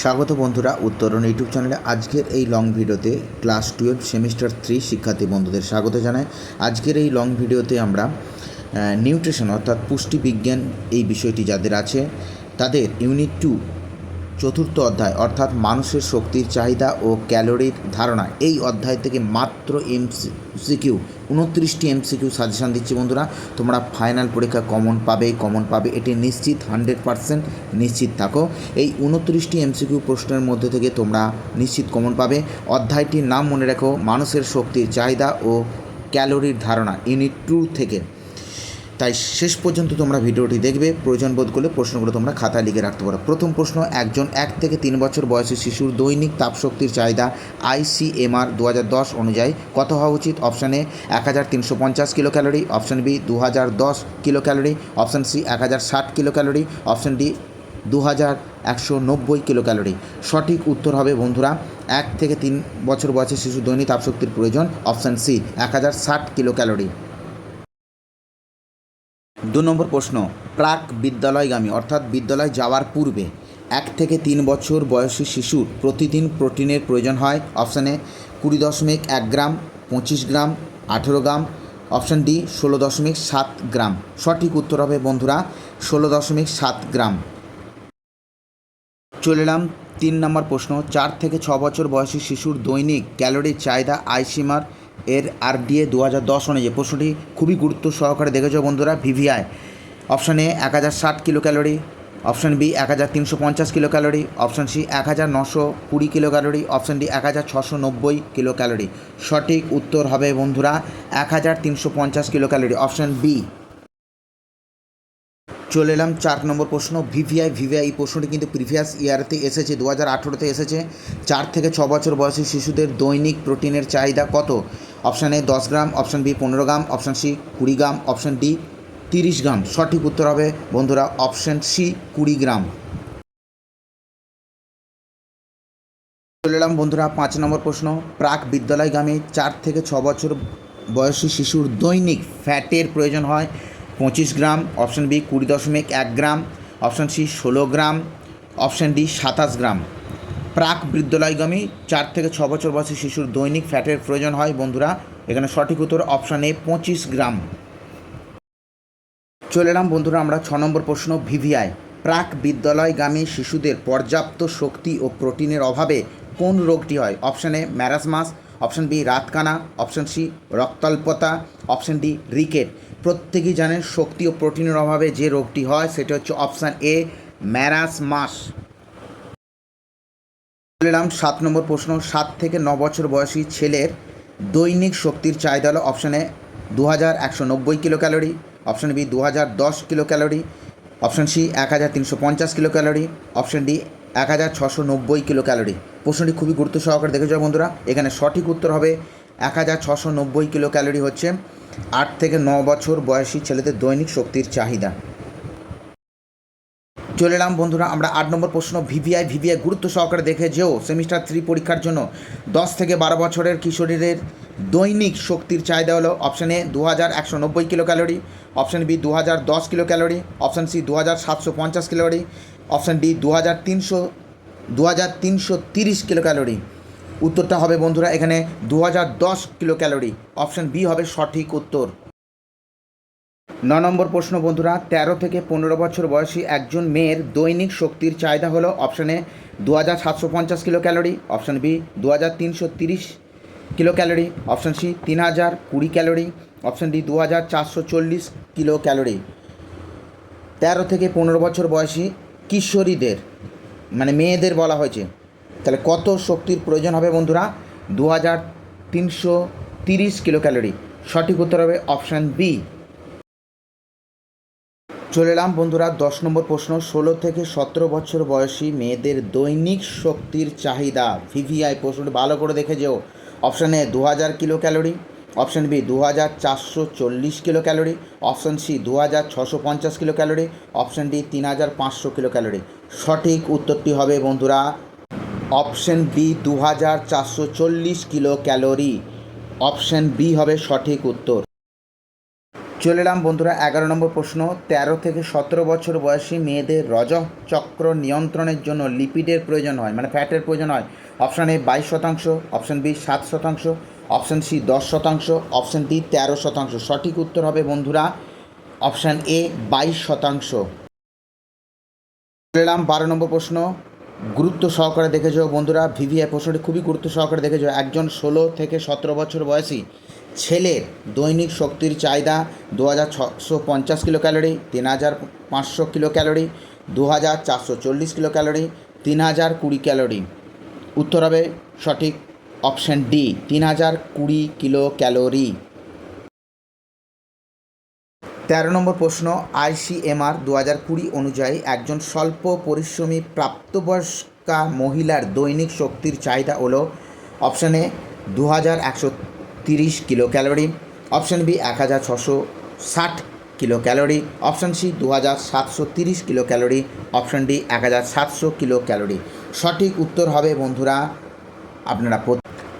স্বাগত বন্ধুরা উত্তরণ ইউটিউব চ্যানেলে। আজকের এই লং ভিডিওতে ক্লাস 12 সেমিস্টার 3 শিক্ষার্থী বন্ধুদের স্বাগত জানাই। আজকের এই লং ভিডিওতে আমরা নিউট্রিশন অর্থাৎ পুষ্টিবিজ্ঞান এই বিষয়টি যাদের আছে তাদের ইউনিট 2 চতুর্থ অধ্যায় অর্থাৎ মানুষের শক্তির চাহিদা ও ক্যালোরির ধারণা, এই অধ্যায় থেকে মাত্র এমসিকিউ 29টি এমসিকিউ সাজেশান দিচ্ছি বন্ধুরা। তোমরা ফাইনাল পরীক্ষা কমন পাবে, এটি নিশ্চিত, 100% নিশ্চিত থাকো। এই 29টি এমসিকিউ প্রশ্নের মধ্যে থেকে তোমরা নিশ্চিত কমন পাবে। অধ্যায়টির নাম মনে রাখো, মানুষের শক্তির চাহিদা ও ক্যালোরির ধারণা, ইউনিট 2 থেকে। তাই শেষ পর্যন্ত তোমরা ভিডিওটি দেখবে, প্রয়োজন বোধ করলে প্রশ্নগুলো তোমরা খাতায় লিখে রাখতে পারো। প্রথম প্রশ্ন, একজন 1 থেকে 3 বছর বয়সী শিশুর দৈনিক তাপশক্তির চাহিদা ICMR 2010 অনুযায়ী কত হওয়া উচিত? Option A 1350 kilo calorie, option B 2010 kilo calorie, option C 1060 kilo calorie, option D 2190 kilo calorie. সঠিক উত্তর হবে বন্ধুরা 1 থেকে 3 বছর বয়সী শিশুর দৈনিক তাপশক্তির প্রয়োজন অপশান সি 1060 কিলো ক্যালোরি। 2 নম্বর প্রশ্ন, প্রাক বিদ্যালয়গামী অর্থাৎ বিদ্যালয় যাওয়ার পূর্বে 1 থেকে 3 বছর বয়সী শিশুর প্রতিদিন প্রোটিনের প্রয়োজন হয়। অপশান এ 20.1 গ্রাম, 25 গ্রাম, 18 গ্রাম, অপশান ডি 16.7 গ্রাম। সঠিক উত্তর হবে বন্ধুরা 16.7 গ্রাম। চলে এলাম 3 নম্বর প্রশ্ন, 4 থেকে 6 বছর বয়সী শিশুর দৈনিক ক্যালোরির চাহিদা ICMR এর RDA 2010 অনুযায়ী। প্রশ্নটি খুবই গুরুত্ব সহকারে দেখেছো বন্ধুরা। VVI option A 1060 kilo calorie, option B 1350 kilo calorie, option C 1920 kilo calorie, option D 1690 kilo calorie. সঠিক উত্তর হবে বন্ধুরা 1350 কিলো ক্যালোরি, অপশান বি। চলে এলাম 4 নম্বর প্রশ্ন, VVI এই প্রশ্নটি কিন্তু প্রিভিয়াস ইয়ারতে এসেছে, 2018তে এসেছে। 4 থেকে 6 বছর বয়সী শিশুদের দৈনিক প্রোটিনের চাহিদা কত? Option A 10 gram, option B 15 gram, option C 20 gram, option D 30 gram. সঠিক উত্তর হবে বন্ধুরা অপশান সি 20 গ্রাম। চলে এলাম বন্ধুরা 5 নম্বর প্রশ্ন, প্রাক বিদ্যালয়গামী 4 থেকে 6 বছর বয়সী শিশুর দৈনিক ফ্যাটের প্রয়োজন হয় 25 গ্রাম, অপশান বি 20.1 গ্রাম, অপশান সি 16 গ্রাম, অপশান ডি 27 গ্রাম। প্রাক বিদ্যালয়গামী 4 থেকে 6 বছর বয়সী শিশুর দৈনিক ফ্যাটের প্রয়োজন হয় বন্ধুরা, এখানে সঠিক উত্তর অপশান এ 25 গ্রাম। চলে এলাম বন্ধুরা আমরা 6 নম্বর প্রশ্ন, VVI প্রাক বিদ্যালয়গামী শিশুদের পর্যাপ্ত শক্তি ও প্রোটিনের অভাবে কোন রোগটি হয়? Option A marasmus, option B রাতকানা, অপশান সি রক্তাল্পতা, অপশান ডি রিকেট। প্রত্যেকেই জানেন শক্তি ও প্রোটিনের অভাবে যে রোগটি হয় সেটা হচ্ছে অপশান এ ম্যারাসমাস। চলে এলাম 7 নম্বর প্রশ্ন, 7 থেকে 9 বছর বয়সী ছেলের দৈনিক শক্তির চাহিদা হলো option A 2190 kilo calorie, option B 2010 kilo calorie, option C 1350 kilo calorie, option D 1690 kilo calorie. প্রশ্নটি খুবই গুরুত্ব সহকারে দেখে যাও বন্ধুরা, এখানে সঠিক উত্তর হবে 1690 কিলো ক্যালোরি হচ্ছে 8 থেকে 9 বছর বয়সী ছেলেদের দৈনিক শক্তির চাহিদা। চলে এলাম বন্ধুরা আমরা 8 নম্বর প্রশ্ন, VVI গুরুত্ব সহকারে দেখে যেও সেমিস্টার 3 পরীক্ষার জন্য 10 থেকে 12 বছরের কিশোরীদের দৈনিক শক্তির চাহিদা হলো option A 2190 kilo calorie, option B 2010 kilo calorie, option C 2750 calorie, option D 2330 kilo calorie. উত্তরটা হবে বন্ধুরা এখানে 2010 কিলো ক্যালোরি, অপশান বি হবে সঠিক উত্তর। 9 নম্বর প্রশ্ন বন্ধুরা, 13 থেকে 15 বছর বয়সী একজন মেয়ের দৈনিক শক্তির চাহিদা হলো option A 2750 kilo calorie, option B 2330 kilo calorie, option C 3020 calorie, option D 2440 kilo calorie. 13 থেকে 15 বছর বয়সী কিশোরীদের মানে মেয়েদের বলা হয়েছে, তাহলে কত শক্তির প্রয়োজন হবে বন্ধুরা? 2330 কিলো ক্যালোরি। সঠিক উত্তর হবে অপশান বি। চলে এলাম বন্ধুরা 10 নম্বর প্রশ্ন, 16 থেকে 17 বছর বয়সী মেয়েদের দৈনিক শক্তির চাহিদা VVI প্রশ্নটি ভালো করে দেখে যেও। Option A 2000 kilo calorie, option B 2440 kilo calorie, option C 2650 kilo calorie, option D 3500 kilo calorie. সঠিক উত্তরটি হবে বন্ধুরা option B 2440 kilo calorie, option B হবে সঠিক উত্তর। চলে এলাম বন্ধুরা 11 নম্বর প্রশ্ন। 13 থেকে 17 বছর বয়সী মেয়েদের রজঃ চক্র নিয়ন্ত্রণের জন্য লিপিডের প্রয়োজন হয়, মানে ফ্যাটের প্রয়োজন হয়। Option A 22%, option B 7%, option C 10%, option D 13%। সঠিক উত্তর হবে বন্ধুরা অপশান এ 22%। চলে এলাম 12 নম্বর প্রশ্ন। গুরুত্ব সহকারে দেখে যাও বন্ধুরা, ভিভিআই প্রশ্নটি খুবই গুরুত্ব সহকারে দেখে যাও। একজন 16 থেকে 17 বছর বয়সী ছেলের দৈনিক শক্তির চাহিদা 2650 kilo calorie, 3500 kilo calorie, 2440 kilo calorie, 3020 calorie. উত্তর হবে সঠিক অপশান ডি 3020 কিলো ক্যালোরি। 13 নম্বর প্রশ্ন। ICMR 2020 অনুযায়ী একজন স্বল্প পরিশ্রমী প্রাপ্তবয়স্কা মহিলার দৈনিক শক্তির চাহিদা হলো option A 2130 kilo calorie, option B 1660 kilo calorie, option C 2730 kilo calorie, option D 1700 kilo calorie. সঠিক উত্তর হবে বন্ধুরা, আপনারা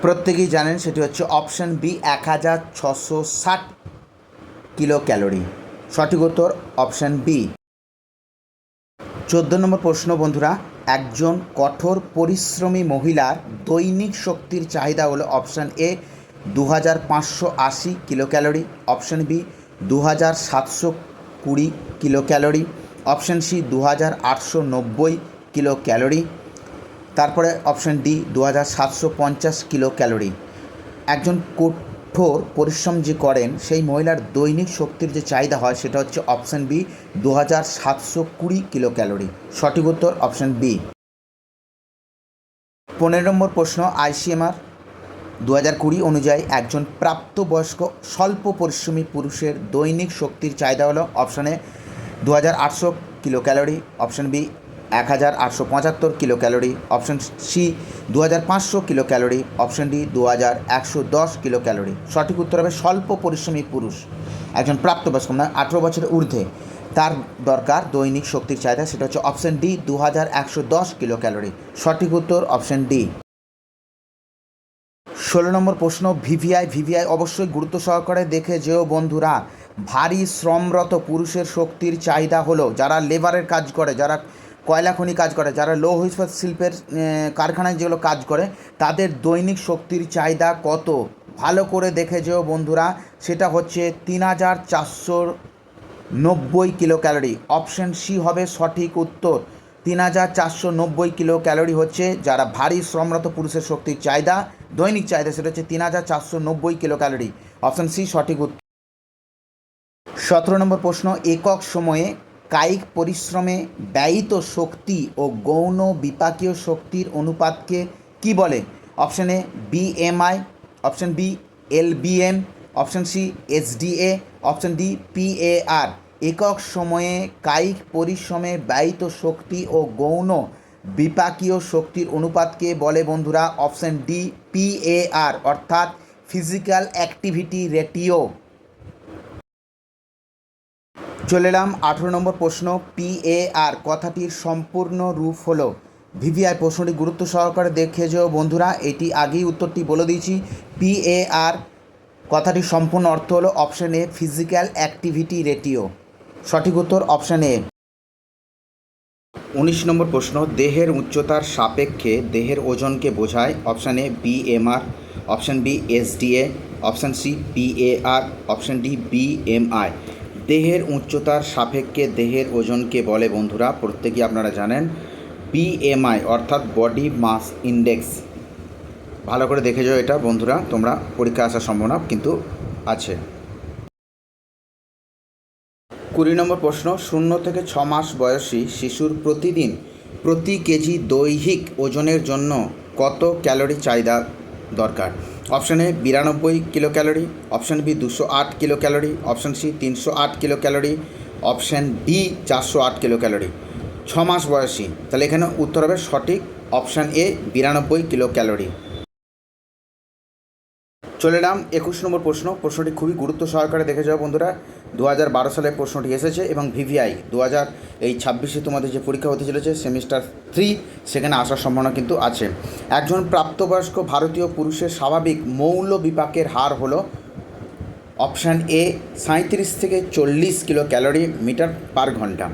প্রত্যেকেই জানেন, সেটি হচ্ছে অপশান বি 1660 কিলো ক্যালোরি। সঠিক উত্তর অপশান বি। 14 নম্বর প্রশ্ন বন্ধুরা। একজন কঠোর পরিশ্রমী মহিলার দৈনিক শক্তির চাহিদা হলো option A 2580 kilo calorie, option B 2720 kilo calorie, option C 2890 kilo calorie, তারপরে অপশান ডি 2750 কিলো ক্যালোরি। একজন কঠোর পরিশ্রম যে করেন সেই মহিলার দৈনিক শক্তির যে চাহিদা হয় সেটা হচ্ছে অপশান বি 2720 কিলো ক্যালোরি। সঠিক উত্তর অপশান বি। 15 নম্বর প্রশ্ন। ICMR 2020 অনুযায়ী একজন প্রাপ্তবয়স্ক স্বল্প পরিশ্রমী পুরুষের দৈনিক শক্তির চাহিদা হলো option A 2800 kilo calorie, option B 1875 kilo calorie, option C 2500 kilo calorie, option D 2110 kilo calorie. সঠিক উত্তর হবে স্বল্প পরিশ্রমী পুরুষ, একজন প্রাপ্তবয়স্ক মানে 18 বছরের ঊর্ধ্বে, তার দরকার দৈনিক শক্তির চাহিদা সেটা হচ্ছে অপশান ডি 2110 কিলো ক্যালোরি। সঠিক উত্তর অপশান ডি। 16 নম্বর প্রশ্ন। ভিভিআই অবশ্যই গুরুত্ব সহকারে দেখে যেও বন্ধুরা। ভারী শ্রমরত পুরুষের শক্তির চাহিদা হলো যারা লেবারের কাজ করে, যারা কয়লা খনি কাজ করে, যারা লৌহ ইস্পাত শিল্পের কারখানায় যেগুলো কাজ করে, তাদের দৈনিক শক্তির চাহিদা কত? ভালো করে দেখে যেও বন্ধুরা, সেটা হচ্ছে 3490 কিলো ক্যালোরি। অপশান সি হবে সঠিক উত্তর। 3490 কিলো ক্যালোরি হচ্ছে যারা ভারী শ্রমরত পুরুষের শক্তির চাহিদা, দৈনিক চাহিদা সেটা হচ্ছে 3490 কিলো ক্যালোরি। অপশান সি সঠিক উত্তর। 17 নম্বর প্রশ্ন। একক সময়ে কায়িক পরিশ্রমে ব্যয়িত শক্তি ও গৌণ বিপাকীয় শক্তির অনুপাতকে কি বলে? Option A BMI, option B LBM, option C SDA, option D PAR। একক সময়ে কায়িক পরিশ্রমে ব্যয়িত শক্তি ও গৌণ বিপাকীয় শক্তির অনুপাতকে বলে বন্ধুরা অপশান ডি PAR, অর্থাৎ ফিজিক্যাল অ্যাক্টিভিটি রেটিও। চলে এলাম 18 নম্বর প্রশ্ন। PAR কথাটির সম্পূর্ণ রূপ হলো, ভিভিআই প্রশ্নটি গুরুত্ব সহকারে দেখে যেও বন্ধুরা, এটি আগেই উত্তরটি বলে দিয়েছি। PAR কথাটির সম্পূর্ণ অর্থ হলো option a physical activity ratio. সঠিক উত্তর অপশান এ। 19 নম্বর প্রশ্ন। দেহের উচ্চতার সাপেক্ষে দেহের ওজনকে বোঝায় option A BMR, option B SDA, option C PAR, option D BMI। দেহের উচ্চতার সাপেক্ষে দেহের ওজনকে বলে বন্ধুরা, প্রত্যেকেই আপনারা জানেন, BMI অর্থাৎ বডি মাস ইন্ডেক্স। ভালো করে দেখে যাও এটা বন্ধুরা, তোমরা পরীক্ষা আসার সম্ভাবনা কিন্তু আছে। 20 নম্বর প্রশ্ন। 0 থেকে 6 মাস বয়সী শিশুর প্রতিদিন প্রতি কেজি দৈহিক ওজনের জন্য কত ক্যালোরি চাহিদা দরকার? Option A 92 kilo calorie, option B 208 kilo calorie, option C 308 kilo calorie, option D 408 kilo calorie. 6 মাস বয়সী, তাহলে এখানে উত্তর হবে সঠিক অপশান এ 92 কিলো ক্যালোরি। চলে এলাম 21 নম্বর প্রশ্ন। প্রশ্নটি খুবই গুরুত্ব সহকারে দেখে যাও বন্ধুরা, 2012 সালে প্রশ্নটি এসেছে এবং ভিভিআই 2026 তোমাদের যে পরীক্ষা হতে চলেছে সেমিস্টার 3, সেখানে আসার সম্ভাবনা কিন্তু আছে। একজন প্রাপ্তবয়স্ক ভারতীয় পুরুষের স্বাভাবিক মৌল বিপাকের হার হলো অপশান এ 37 থেকে 40 কিলো ক্যালোরি মিটার পার ঘন্টা।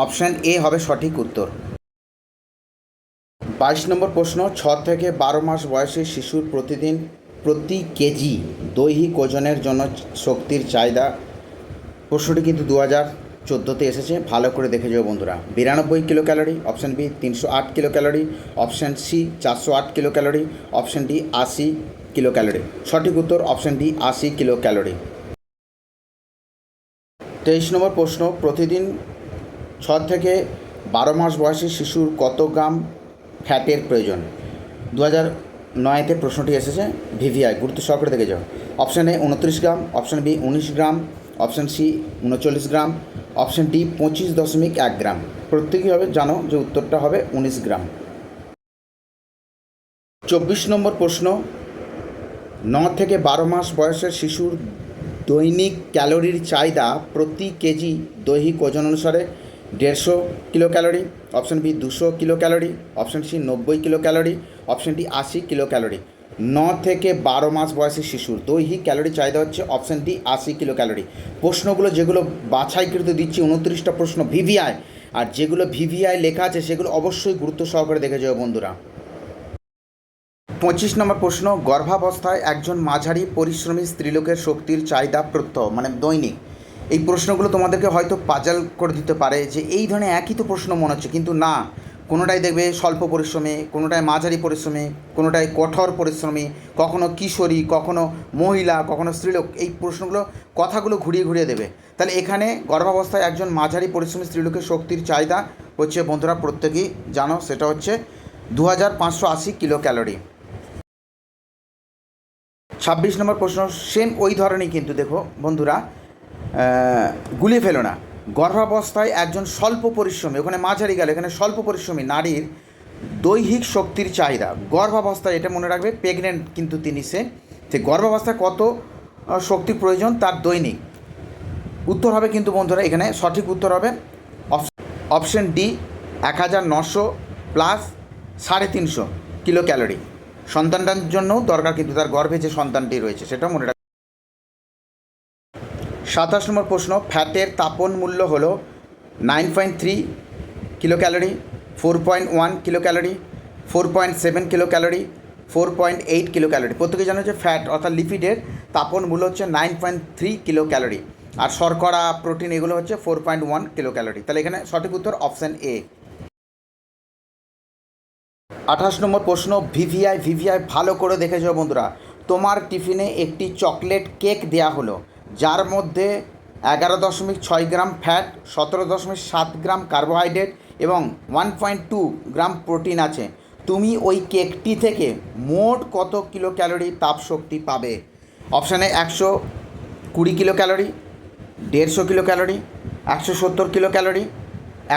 অপশান এ হবে সঠিক উত্তর। 22 নম্বর প্রশ্ন, 6 থেকে 12 মাস বয়সী শিশুর প্রতিদিন প্রতি কেজি দৈহিক ওজনের জন্য শক্তির চাহিদা। প্রশ্নটি কিন্তু 2014তে এসেছে, ভালো করে দেখে যাও বন্ধুরা। 92 kilo calorie, option B 308 kilo calorie, option C 408 kilo calorie, option D 80 kilo calorie. সঠিক উত্তর option D 80 kilo calorie. 23 number প্রশ্ন, প্রতিদিন 6 থেকে 12 মাস বয়সী শিশুর কত গ্রাম ফ্যাটের প্রয়োজন? 2009তে প্রশ্নটি এসেছে, ভিভিআই, গুরুত্ব সহকারে দেখে যাও। Option A 29 gram, option B 19 gram, option C 39 gram, option D 25.1 gram. প্রত্যেকেই হবে জানো যে উত্তরটা হবে 19 গ্রাম। 24 নম্বর প্রশ্ন, 9 থেকে 12 মাস বয়সের শিশুর দৈনিক ক্যালোরির চাহিদা প্রতি কেজি দৈহিক ওজন অনুসারে 150 kilo calorie, option B 200 kilo calorie, option C 90 kilo calorie, option D 80 kilo calorie. 9 থেকে 12 মাস বয়সী শিশুর দৈহিক ক্যালোরি চাহিদা হচ্ছে অপশান ডি 80 কিলো ক্যালোরি। প্রশ্নগুলো যেগুলো বাছাইকৃত দিচ্ছি 29টা প্রশ্ন ভিভিআই, আর যেগুলো ভিভিআই লেখা আছে সেগুলো অবশ্যই গুরুত্ব সহকারে দেখে যাও বন্ধুরা। 25 নম্বর প্রশ্ন, গর্ভাবস্থায় একজন মাঝারি পরিশ্রমী স্ত্রীলোকের শক্তির চাহিদা প্রত্যহ মানে দৈনিক। এই প্রশ্নগুলো তোমাদেরকে হয়তো পাজাল করে দিতে পারে যে এই ধরনের একই তো প্রশ্ন মনে হচ্ছে, কিন্তু না, কোনোটাই দেখবে স্বল্প পরিশ্রমী, কোনোটায় মাঝারি পরিশ্রমী, কোনোটায় কঠোর পরিশ্রমী, কখনো কিশোরী, কখনো মহিলা, কখনো স্ত্রীলোক। এই প্রশ্নগুলো কথাগুলো ঘুরিয়ে ঘুরিয়ে দেবে। তাহলে এখানে গর্ভাবস্থায় একজন মাঝারি পরিশ্রমী স্ত্রীলোকের শক্তির চাহিদা হচ্ছে বন্ধুরা প্রত্যেকেই জানো, সেটা হচ্ছে 2580 কিলো ক্যালোরি। 26 নম্বর প্রশ্ন, সেম ওই ধরনের, কিন্তু দেখো বন্ধুরা গুলিয়ে ফেলো না। গর্ভাবস্থায় একজন স্বল্প পরিশ্রমী, ওখানে মাঝারি গেল, এখানে স্বল্প পরিশ্রমী নারীর দৈহিক শক্তির চাহিদা গর্ভাবস্থায়, এটা মনে রাখবে, প্রেগনেন্ট কিন্তু তিনি, সে গর্ভাবস্থায় কত শক্তির প্রয়োজন তার দৈনিক। উত্তর হবে কিন্তু বন্ধুরা এখানে সঠিক উত্তর হবে option D 1900 plus 350 kilo calorie. সন্তানটার জন্যও দরকার, কিন্তু তার গর্ভে যে সন্তানটি রয়েছে সেটাও মনে রাখবে। 27 নম্বর প্রশ্ন, ফ্যাটের তাপন মূল্য হলো 9.3 kilo calorie, 4.1 kilo calorie, 4.7 kilo calorie, 4.8 kilo calorie. প্রত্যেকে জানো যে ফ্যাট অর্থাৎ লিপিডের তাপন মূল্য হচ্ছে 9.3 কিলো ক্যালোরি, আর শর্করা, প্রোটিন এগুলো হচ্ছে 4.1 কিলো ক্যালোরি। তাহলে এখানে সঠিক উত্তর অপশান এ। 28 নম্বর প্রশ্ন, ভিভিআই ভালো করে দেখে যাও বন্ধুরা। তোমার টিফিনে একটি চকলেট কেক দেয়া হলো যার মধ্যে 11.6 গ্রাম ফ্যাট, 17.7 গ্রাম কার্বোহাইড্রেট এবং 1.2 গ্রাম প্রোটিন আছে। তুমি ওই কেকটি থেকে মোট কত কিলো ক্যালোরি তাপ শক্তি পাবে? অপশানে 120 kilo calorie, 150 kilo calorie, 170 kilo calorie,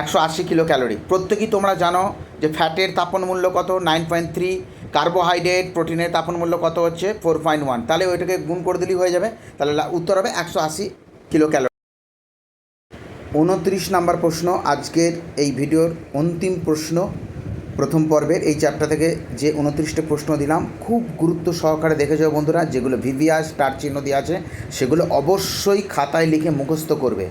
180 kilo calorie. প্রত্যেকেই তোমরা জানো যে ফ্যাটের তাপন মূল্য কত 9.3, কার্বোহাইড্রেট প্রোটিনের তাপন মূল্য কত হচ্ছে 4.1। তাহলে ওইটাকে গুণ করে দিলেই হয়ে যাবে, তাহলে উত্তর হবে 180 কিলো ক্যালোরি। 29 নম্বর প্রশ্ন, আজকের এই ভিডিওর অন্তিম প্রশ্ন প্রথম পর্বের এই চ্যাপ্টার থেকে যে 29টা প্রশ্ন দিলাম, খুব গুরুত্ব সহকারে দেখে যাও বন্ধুরা। যেগুলো ভিভিআই স্টার চিহ্ন দিয়ে আছে সেগুলো অবশ্যই খাতায় লিখে মুখস্থ করবে।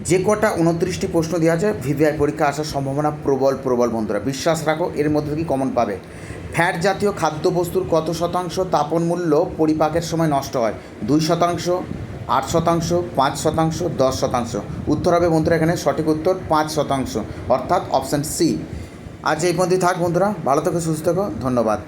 যে কটা 29টি প্রশ্ন দেওয়া আছে ভিভিআই পরীক্ষা আসার সম্ভাবনা প্রবল বন্ধুরা, বিশ্বাস রাখো, এর মধ্যে থেকে কমন পাবে। ফ্যাট জাতীয় খাদ্যবস্তুর কত শতাংশ তাপন মূল্য পরিপাকের সময় নষ্ট হয়? 2%, 8%, 5%, 10%। উত্তর হবে বন্ধুরা এখানে সঠিক উত্তর 5%, অর্থাৎ অপশান সি। আজ এই পর্যন্তই থাক বন্ধুরা, ভালো থেকো, সুস্থ থেকো, ধন্যবাদ।